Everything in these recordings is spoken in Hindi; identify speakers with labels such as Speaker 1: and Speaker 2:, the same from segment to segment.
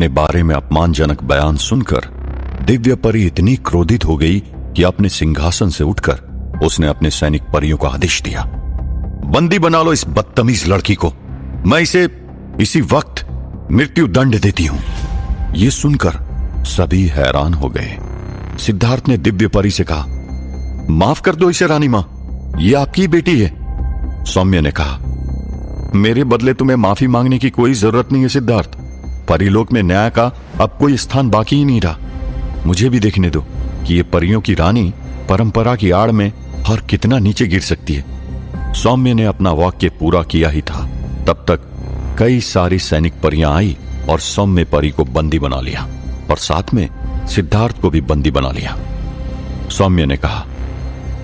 Speaker 1: अपने बारे में अपमानजनक बयान सुनकर दिव्य परी इतनी क्रोधित हो गई कि अपने सिंहासन से उठकर उसने अपने सैनिक परियों को आदेश दिया, बंदी बना लो इस बदतमीज लड़की को, मैं इसे इसी वक्त मृत्यु दंड देती हूं। यह सुनकर सभी हैरान हो गए। सिद्धार्थ ने दिव्य परी से कहा, माफ कर दो इसे रानी मां, यह आपकी बेटी है। सौम्य ने कहा, मेरे बदले तुम्हें माफी मांगने की कोई जरूरत नहीं है सिद्धार्थ, परिलोक में न्याय का अब कोई स्थान बाकी ही नहीं रहा। मुझे भी देखने दो कि ये परियों की रानी परंपरा की आड़ में और कितना नीचे गिर सकती है। सौम्य ने अपना वाक्य पूरा किया ही था, तब तक कई सारी सैनिक परियां आई और सौम्य परी को बंदी बना लिया और साथ में सिद्धार्थ को भी बंदी बना लिया। सौम्य ने कहा,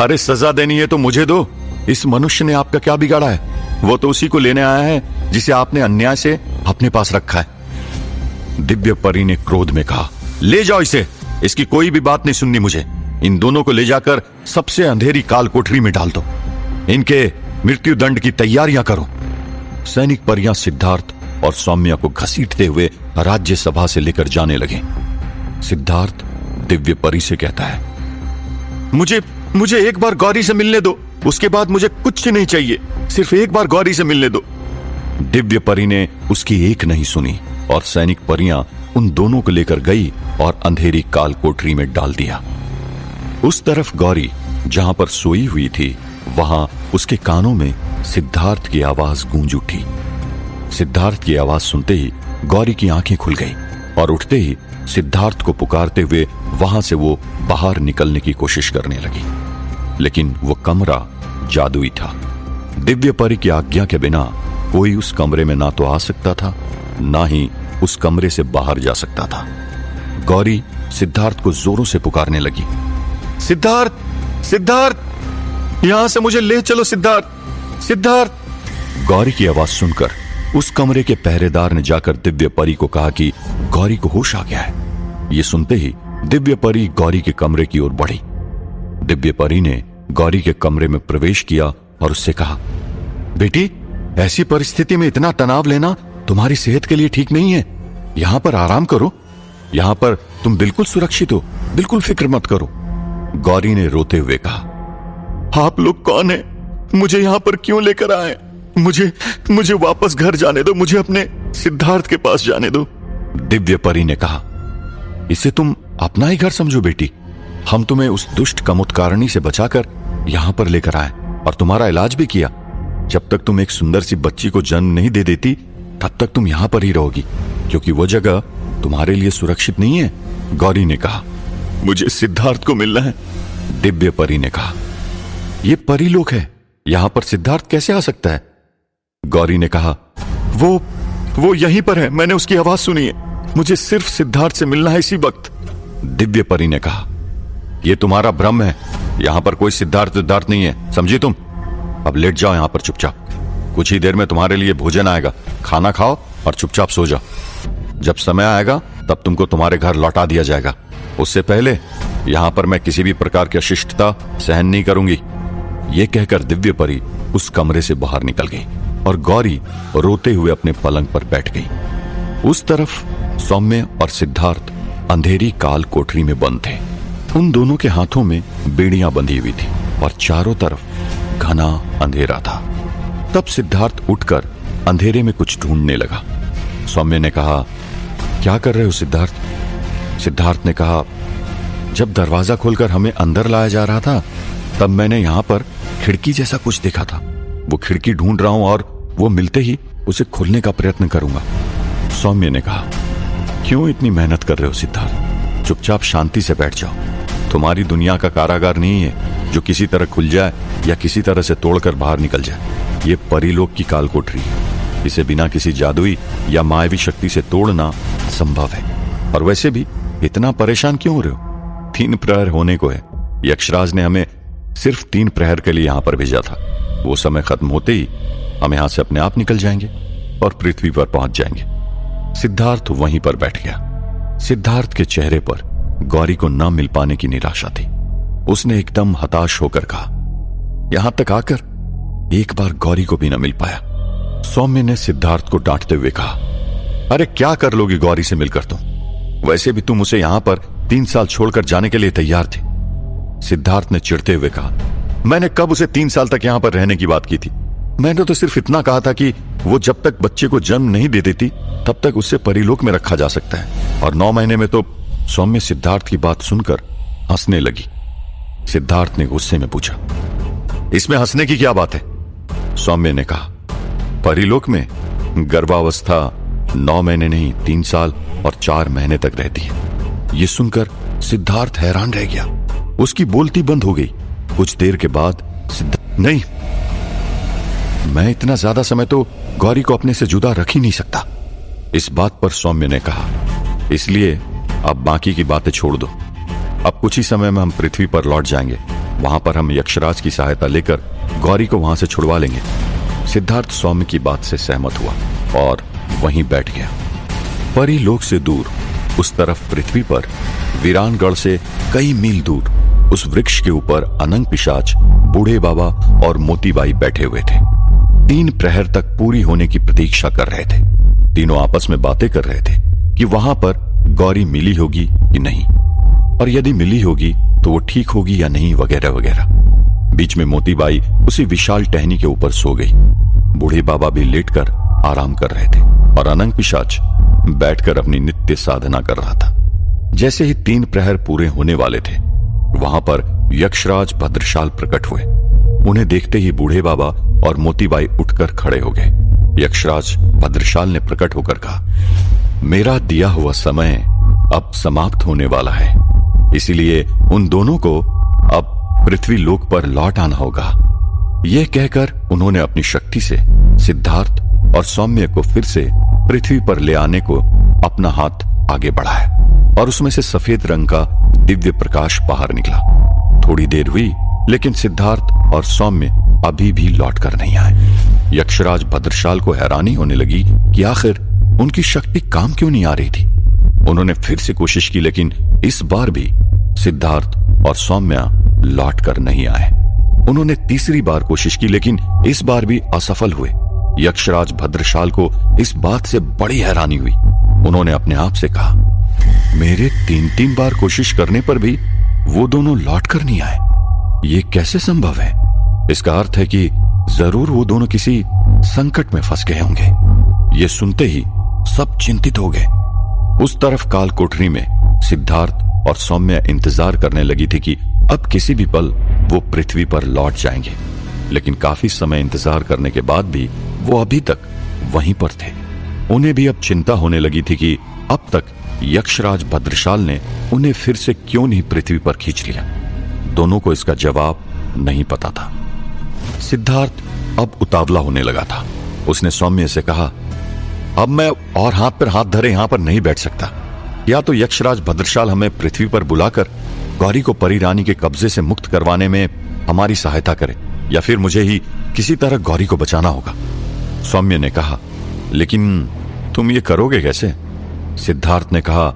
Speaker 1: अरे सजा देनी है तो मुझे दो, इस मनुष्य ने आपका क्या बिगाड़ा है? वो तो उसी को लेने आया है जिसे आपने अन्याय से अपने पास रखा है। दिव्य परी ने क्रोध में कहा, ले जाओ इसे, इसकी कोई भी बात नहीं सुननी मुझे। इन दोनों को ले जाकर सबसे अंधेरी काल कोठरी में डाल दो, इनके मृत्यु दंड की तैयारियां करो। सैनिक परियां सिद्धार्थ और सौम्या को घसीटते हुए राज्यसभा से लेकर जाने लगे। सिद्धार्थ दिव्य परी से कहता है, मुझे एक बार गौरी से मिलने दो, उसके बाद मुझे कुछ नहीं चाहिए, सिर्फ एक बार गौरी से मिलने दो। दिव्य परी ने उसकी एक नहीं सुनी और सैनिक परियां उन दोनों को लेकर गई और अंधेरी काल कोठरी में डाल दिया। उस तरफ गौरी जहां पर सोई हुई थी, वहां उसके कानों में सिद्धार्थ की आवाज गूंज उठी। सिद्धार्थ की आवाज सुनते ही गौरी की आंखें खुल गई और उठते ही सिद्धार्थ को पुकारते हुए वहां से वो बाहर निकलने की कोशिश करने लगी, लेकिन वो कमरा जादुई था। दिव्य परी की आज्ञा के बिना कोई उस कमरे में ना तो आ सकता था, ना ही उस कमरे से बाहर जा सकता था। गौरी सिद्धार्थ को जोरों से पुकारने लगी, सिद्धार्थ, सिद्धार्थ, यहां से मुझे ले चलो सिद्धार्थ, सिद्धार्थ। गौरी की आवाज सुनकर उस कमरे के पहरेदार ने जाकर दिव्य परी को कहा कि गौरी को होश आ गया है। यह सुनते ही दिव्य परी गौरी के कमरे की ओर बढ़ी। दिव्य परी ने गौरी के कमरे में प्रवेश किया और उससे कहा, बेटी, ऐसी परिस्थिति में इतना तनाव लेना तुम्हारी सेहत के लिए ठीक नहीं है, यहां पर आराम करो, यहां पर तुम बिल्कुल सुरक्षित हो, बिल्कुल फिक्र मत करो। गौरी ने रोते हुए कहा, आप लोग कौन है? मुझे यहां पर क्यों लेकर आए? मुझे वापस घर जाने दो, मुझे अपने सिद्धार्थ के पास जाने दो। दिव्य परी ने कहा, इसे तुम अपना ही घर समझो बेटी, हम तुम्हें उस दुष्ट कमुत्कारणी से बचाकर यहां पर लेकर आए और तुम्हारा इलाज भी किया। जब तक तुम एक सुंदर सी बच्ची को जन्म नहीं दे देती, तब तक तुम यहां पर ही रहोगी, क्योंकि वो जगह तुम्हारे लिए सुरक्षित नहीं है। गौरी ने कहा, मुझे सिद्धार्थ को मिलना है। दिव्य परी ने कहा, यह परिलोक है, यहां पर सिद्धार्थ कैसे आ सकता है? गौरी ने कहा, वो यहीं पर है, मैंने उसकी आवाज सुनी है, मुझे सिर्फ सिद्धार्थ से मिलना है इसी वक्त। दिव्य परी ने कहा, यह तुम्हारा भ्रम है, यहां पर कोई सिद्धार्थ नहीं है, समझी तुम? अब लेट जाओ यहां पर चुपचाप, कुछ ही देर में तुम्हारे लिए भोजन आएगा, खाना खाओ और चुपचाप सो जाओ। जब समय आएगा तब तुमको तुम्हारे घर लौटा दिया जाएगा, उससे पहले यहां पर मैं किसी भी प्रकार की अशिष्टता सहन नहीं करूंगी। यह कहकर दिव्य परी उस कमरे से बाहर निकल गई और गौरी रोते हुए अपने पलंग पर बैठ गई। उस तरफ सौम्य और सिद्धार्थ अंधेरी काल कोठरी में बंद थे। उन दोनों के हाथों में बेड़ियां बंधी हुई थी और चारों तरफ घना अंधेरा था। तब सिद्धार्थ उठकर अंधेरे में कुछ ढूंढने लगा। सौम्य ने कहा, क्या कर रहे हो सिद्धार्थ? सिद्धार्थ ने कहा, जब दरवाजा खोलकर हमें अंदर लाया जा रहा था, तब मैंने यहां पर खिड़की जैसा कुछ देखा था। वो खिड़की ढूंढ रहा हूं और वो मिलते ही उसे खोलने का प्रयत्न करूंगा। सौम्य ने कहा, क्यों इतनी मेहनत कर रहे हो सिद्धार्थ? चुपचाप शांति से बैठ जाओ। तुम्हारी दुनिया का कारागार नहीं है जो किसी तरह खुल जाए या किसी तरह से तोड़कर बाहर निकल जाए। ये परिलोक की काल कोठरी है, इसे बिना किसी जादुई या मायावी शक्ति से तोड़ना संभव है। और वैसे भी इतना परेशान क्यों हो रहे हो? 3 प्रहर होने को है। यक्षराज ने हमें सिर्फ 3 प्रहर के लिए यहां पर भेजा था। वो समय खत्म होते ही हम यहां से अपने आप निकल जाएंगे और पृथ्वी पर पहुंच जाएंगे। सिद्धार्थ वहीं पर बैठ गया। सिद्धार्थ के चेहरे पर गौरी को न मिल पाने की निराशा थी। उसने एकदम हताश होकर कहा, यहां तक आकर एक बार गौरी को भी न मिल पाया। सौम्य ने सिद्धार्थ को डांटते हुए कहा, अरे क्या कर लोगी गौरी से मिलकर तुम? वैसे भी तुम उसे यहां पर 3 साल छोड़कर जाने के लिए तैयार थे। सिद्धार्थ ने चिढ़ते हुए कहा, मैंने कब उसे 3 साल तक यहां पर रहने की बात की थी? मैंने तो सिर्फ इतना कहा था कि वो जब तक बच्चे को जन्म नहीं दे देती तब तक उसे परिलोक में रखा जा सकता है। और 9 महीने में तो सौम्य सिद्धार्थ की बात सुनकर हंसने लगी। सिद्धार्थ ने गुस्से में पूछा, इसमें हंसने की क्या बात है? सौम्य ने कहा, परिलोक में गर्भावस्था 9 महीने नहीं 3 साल और 4 महीने तक रहती है। यह सुनकर सिद्धार्थ हैरान रह गया। उसकी बोलती बंद हो गई। कुछ देर के बाद सिद्धार्थ, नहीं, मैं इतना ज्यादा समय तो गौरी को अपने से जुदा रख ही नहीं सकता। इस बात पर सौम्य ने कहा, इसलिए अब बाकी की बातें छोड़ दो। अब कुछ ही समय में हम पृथ्वी पर लौट जाएंगे। वहां पर हम यक्षराज की सहायता लेकर गौरी को वहां से छुड़वा लेंगे। सिद्धार्थ सौम्य की बात से सहमत हुआ और वहीं बैठ गया। परिलोक से दूर उस तरफ पृथ्वी पर वीरानगढ़ से कई मील दूर उस वृक्ष के ऊपर अनंग पिशाच, बूढ़े बाबा और मोतीबाई बैठे हुए थे। 3 प्रहर तक पूरी होने की प्रतीक्षा कर रहे थे। तीनों आपस में बातें कर रहे थे कि वहां पर गौरी मिली होगी कि नहीं, और यदि मिली होगी तो वो ठीक होगी या नहीं, वगैरह वगैरह। बीच में मोतीबाई उसी विशाल टहनी के ऊपर सो गई। बूढ़े बाबा भी लेटकर आराम कर रहे थे और अनंग पिशाच बैठकर अपनी नित्य साधना कर रहा था। जैसे ही 3 प्रहर पूरे होने वाले थे, वहां पर यक्षराज भद्रशाल प्रकट हुए। उन्हें देखते ही बूढ़े बाबा और मोतीबाई उठकर खड़े हो गए। यक्षराज भद्रशाल ने प्रकट होकर कहा, मेरा दिया हुआ समय अब समाप्त होने वाला है, इसीलिए उन दोनों को अब पृथ्वी लोक पर लौट आना होगा। यह कहकर उन्होंने अपनी शक्ति से सिद्धार्थ और सौम्य को फिर से पृथ्वी पर ले आने को अपना हाथ आगे बढ़ाया और उसमें से सफेद रंग का दिव्य प्रकाश बाहर निकला। थोड़ी देर हुई, लेकिन सिद्धार्थ और सौम्य अभी भी लौटकर नहीं आए। यक्षराज भद्रशाल को हैरानी होने लगी कि आखिर उनकी शक्ति काम क्यों नहीं आ रही थी। उन्होंने फिर से कोशिश की, लेकिन इस बार भी सिद्धार्थ और सौम्या लौटकर नहीं आए। उन्होंने तीसरी बार कोशिश की, लेकिन इस बार भी असफल हुए। यक्षराज भद्रशाल को इस बात से बड़ी हैरानी हुई। उन्होंने अपने आप से कहा, मेरे 3 बार कोशिश करने पर भी वो दोनों लौटकर नहीं आए, ये कैसे संभव है? इसका अर्थ है कि जरूर वो दोनों किसी संकट में फंस गए होंगे। ये सुनते ही सब चिंतित हो गए। उस तरफ काल कोठरी में सिद्धार्थ और सौम्या इंतजार करने लगी थी कि अब किसी भी पल वो पृथ्वी पर लौट जाएंगे। लेकिन काफी समय इंतजार करने के बाद भी वो अभी तक वहीं पर थे। उन्हें भी अब चिंता होने लगी थी कि अब तक यक्षराज भद्रशाल ने उन्हें फिर से क्यों नहीं पृथ्वी पर खींच लिया। दोनों को इसका जवाब नहीं पता था। सिद्धार्थ अब उतावला होने लगा था। उसने सौम्य से कहा, अब मैं और हाथ पर हाथ धरे यहां पर नहीं बैठ सकता। या तो यक्षराज भद्रशाल हमें पृथ्वी पर बुलाकर गौरी को परी रानी के कब्जे से मुक्त करवाने में हमारी सहायता करे, या फिर मुझे ही किसी तरह गौरी को बचाना होगा। सौम्य ने कहा, लेकिन तुम ये करोगे कैसे? सिद्धार्थ ने कहा,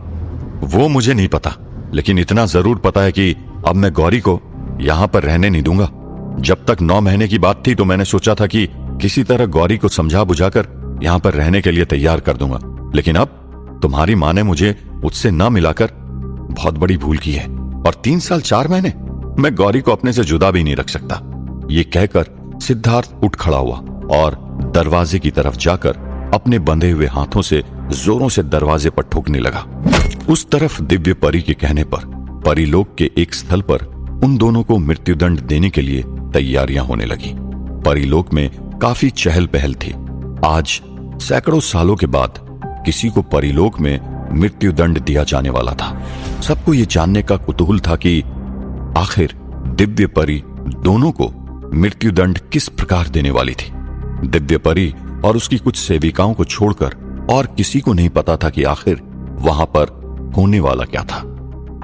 Speaker 1: वो मुझे नहीं पता, लेकिन इतना जरूर पता है कि अब मैं गौरी को यहां पर रहने नहीं दूंगा। जब तक 9 महीने की बात थी तो मैंने सोचा था कि किसी तरह गौरी को समझा बुझाकर यहां पर रहने के लिए तैयार कर दूंगा, लेकिन अब तुम्हारी मां ने मुझे उससे न मिलाकर बहुत बड़ी भूल की है, और 3 साल 4 महीने मैं गौरी को अपने से जुदा भी नहीं रख सकता। ये कहकर सिद्धार्थ उठ खड़ा हुआ और दरवाजे की तरफ जाकर अपने बंधे हुए हाथों से जोरों से दरवाजे पर ठोकने लगा। उस तरफ दिव्य परी के कहने पर परिलोक के एक स्थल पर उन दोनों को मृत्युदंड देने के लिए तैयारियां होने लगी। परिलोक में काफी चहल पहल थी। आज सैकड़ों सालों के बाद किसी को परिलोक में मृत्युदंड दिया जाने वाला था। सबको ये जानने का कुतूहल था कि आखिर दिव्य परी दोनों को मृत्युदंड किस प्रकार देने वाली थी। दिव्य परी और उसकी कुछ सेविकाओं को छोड़कर और किसी को नहीं पता था कि आखिर वहां पर होने वाला क्या था।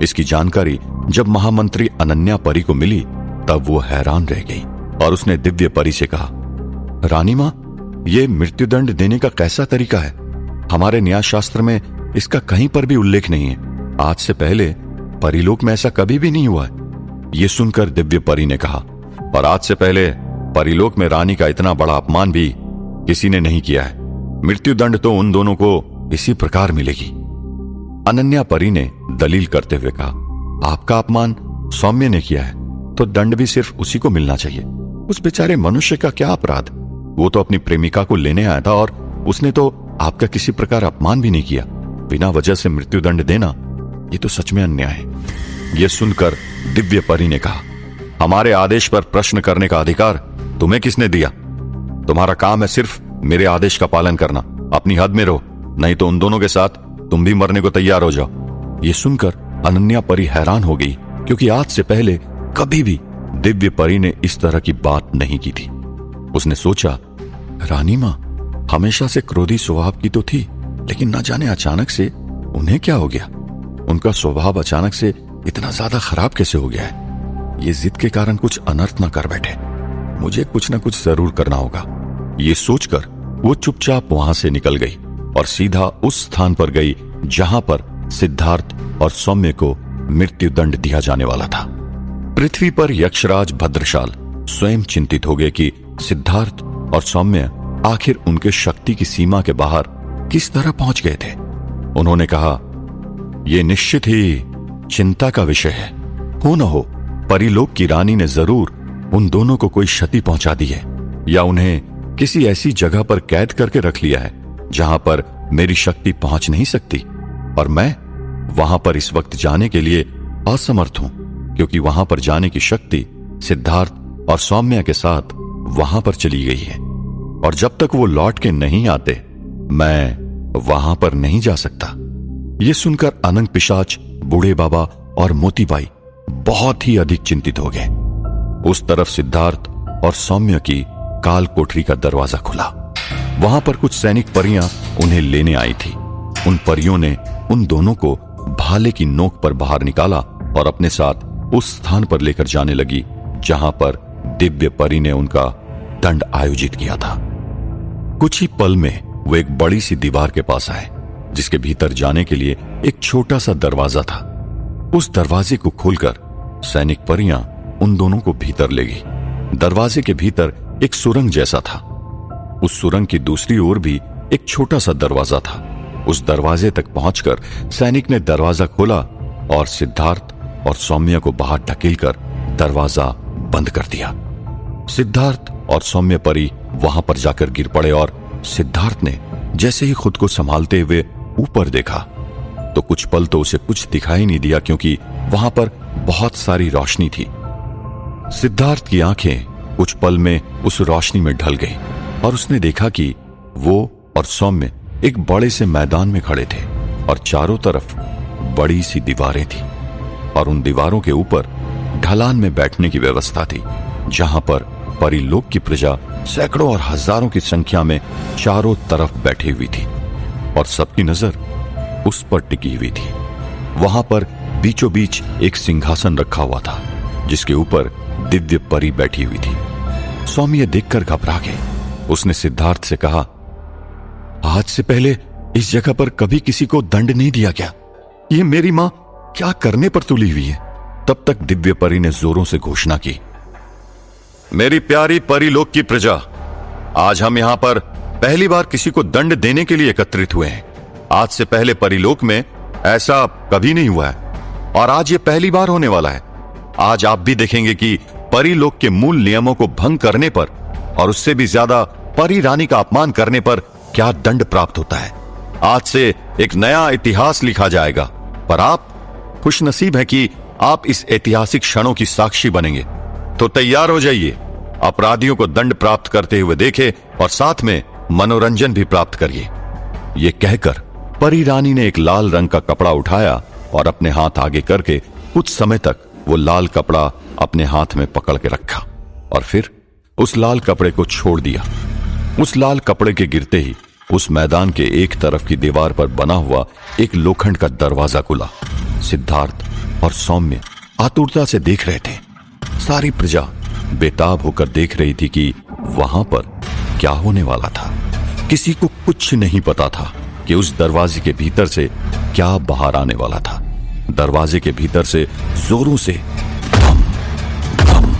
Speaker 1: इसकी जानकारी जब महामंत्री अनन्या परी को मिली तब वो हैरान रह गई और उसने दिव्य परी से कहा, रानी मां, ये मृत्युदंड देने का कैसा तरीका है? हमारे न्याय शास्त्र में इसका कहीं पर भी उल्लेख नहीं है। आज से पहले परिलोक में ऐसा कभी भी नहीं हुआ है। ये सुनकर दिव्य परी ने कहा, पर आज से पहले परिलोक में रानी का इतना बड़ा अपमान भी किसी ने नहीं किया है। मृत्युदंड तो उन दोनों को इसी प्रकार मिलेगी। अनन्या परी ने दलील करते हुए कहा, आपका अपमान सौम्य ने किया है तो दंड भी सिर्फ उसी को मिलना चाहिए। उस बेचारे मनुष्य का क्या अपराध? वो तो अपनी प्रेमिका को लेने आया था और उसने तो आपका किसी प्रकार अपमान भी नहीं किया। बिना वजह से मृत्युदंड देना, ये तो सच में अन्याय है। यह सुनकर दिव्य परी ने कहा, हमारे आदेश पर प्रश्न करने का अधिकार तुम्हें किसने दिया? तुम्हारा काम है सिर्फ मेरे आदेश का पालन करना। अपनी हद में रहो, नहीं तो उन दोनों के साथ तुम भी मरने को तैयार हो जाओ। ये सुनकर अनन्या परी हैरान हो गई, क्योंकि आज से पहले कभी भी दिव्य परी ने इस तरह की बात नहीं की थी। उसने सोचा, रानी मां हमेशा से क्रोधी स्वभाव की तो थी, लेकिन न जाने अचानक से उन्हें क्या हो गया? उनका स्वभाव अचानक से इतना ज्यादा खराब कैसे हो गया है? ये जिद के कारण कुछ अनर्थ न कर बैठे। मुझे कुछ न कुछ जरूर करना होगा। ये सोचकर वो चुपचाप वहां से निकल गई और सीधा उस स्थान पर गई जहां पर सिद्धार्थ और सौम्य को मृत्युदंड दिया जाने वाला था। पृथ्वी पर यक्षराज भद्रशाल स्वयं चिंतित हो गए कि सिद्धार्थ और सौम्य आखिर उनके शक्ति की सीमा के बाहर किस तरह पहुंच गए थे। उन्होंने कहा, यह निश्चित ही चिंता का विषय है। हो न हो परिलोक की रानी ने जरूर उन दोनों को कोई क्षति पहुंचा दी है, या उन्हें किसी ऐसी जगह पर कैद करके रख लिया है जहां पर मेरी शक्ति पहुंच नहीं सकती, और मैं वहां पर इस वक्त जाने के लिए असमर्थ हूं, क्योंकि वहां पर जाने की शक्ति सिद्धार्थ और सौम्या के साथ वहां पर चली गई है, और जब तक वो लौट के नहीं आते मैं वहां पर नहीं जा सकता। ये सुनकर अनंग पिशाच, बूढ़े बाबा और मोतीबाई बहुत ही अधिक चिंतित हो गए। उस तरफ सिद्धार्थ और सौम्य की काल कोठरी का दरवाजा खुला। वहां पर कुछ सैनिक परियां उन्हें लेने आई थी। उन परियों ने उन दोनों को भाले की नोक पर बाहर निकाला और अपने साथ उस स्थान पर लेकर जाने लगी जहां पर दिव्य परी ने उनका दंड आयोजित किया था। कुछ ही पल में वो एक बड़ी सी दीवार के पास आए, जिसके भीतर जाने के लिए एक छोटा सा दरवाजा था। उस दरवाजे को खोलकर सैनिक परियां उन दोनों को भीतर ले गई। दरवाजे के भीतर एक सुरंग जैसा था। उस सुरंग की दूसरी ओर भी एक छोटा सा दरवाजा था। उस दरवाजे तक पहुंचकर सैनिक ने दरवाजा खोला और सिद्धार्थ और सौम्य को बाहर ढकेलकर दरवाजा बंद कर दिया। सिद्धार्थ और सौम्य परी वहां पर जाकर गिर पड़े और सिद्धार्थ ने जैसे ही खुद को संभालते हुए ऊपर देखा तो कुछ पल तो उसे कुछ दिखाई नहीं दिया, क्योंकि वहां पर बहुत सारी रोशनी थी। सिद्धार्थ की आंखें कुछ पल में उस रोशनी में ढल गई और उसने देखा कि वो और सौम्य एक बड़े से मैदान में खड़े थे और चारों तरफ बड़ी सी दीवारें थी, और उन दीवारों के ऊपर ढलान में बैठने की व्यवस्था थी, जहां पर परिलोक की प्रजा सैकड़ों और हजारों की संख्या में चारों तरफ बैठी हुई थी और सबकी नजर उस पर टिकी हुई थी। वहां पर बीचों बीच एक सिंहासन रखा हुआ था, जिसके ऊपर दिव्य परी बैठी हुई थी। सौम्य देखकर घबरा गए। उसने सिद्धार्थ से कहा, आज से पहले इस जगह पर कभी किसी को दंड नहीं दिया क्या? ये मेरी मां क्या करने पर तुली हुई है? तब तक दिव्य परी ने जोरों से घोषणा की, मेरी प्यारी परिलोक की प्रजा, आज हम यहां पर पहली बार किसी को दंड देने के लिए एकत्रित हुए हैं। आज से पहले परिलोक में ऐसा कभी नहीं हुआ है और आज ये पहली बार होने वाला है। आज आप भी देखेंगे कि परिलोक के मूल नियमों को भंग करने पर और उससे भी ज्यादा परी रानी का अपमान करने पर क्या दंड प्राप्त होता है। आज से एक नया इतिहास लिखा जाएगा, पर आप खुशनसीब हैं कि आप इस ऐतिहासिक क्षणों की साक्षी बनेंगे। तो तैयार हो जाइए, अपराधियों को दंड प्राप्त करते हुए देखें और साथ में मनोरंजन भी प्राप्त करिए। ये कहकर परी रानी ने एक लाल रंग का कपड़ा उठाया और अपने हाथ आगे करके कुछ समय तक वो लाल कपड़ा अपने हाथ में पकड़ के रखा और फिर उस लाल कपड़े को छोड़ दिया। उस लाल कपड़े के गिरते ही उस मैदान के एक तरफ की दीवार पर बना हुआ एक लोखंड का दरवाजा खुला। सिद्धार्थ और सौम्य आतुरता से देख रहे थे। सारी प्रजा बेताब होकर देख रही थी कि वहां पर क्या होने वाला था। किसी को कुछ नहीं पता था कि उस दरवाजे के भीतर से क्या बाहर आने वाला था। दरवाजे के भीतर से जोरों से धम धम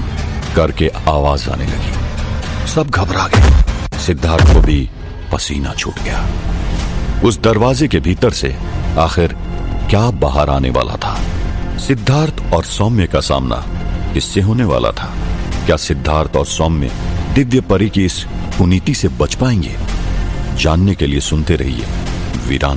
Speaker 1: करके आवाज आने लगी। सब घबरा गए। सिद्धार्थ को भी पसीना छूट गया। उस दरवाजे के भीतर से आखिर क्या बाहर आने वाला था? सिद्धार्थ और सौम्य का सामना किससे होने वाला था? क्या सिद्धार्थ और सौम्य दिव्य परी की इस कुनीति से बच पाएंगे? जानने के लिए सुनते रहिए वीरान।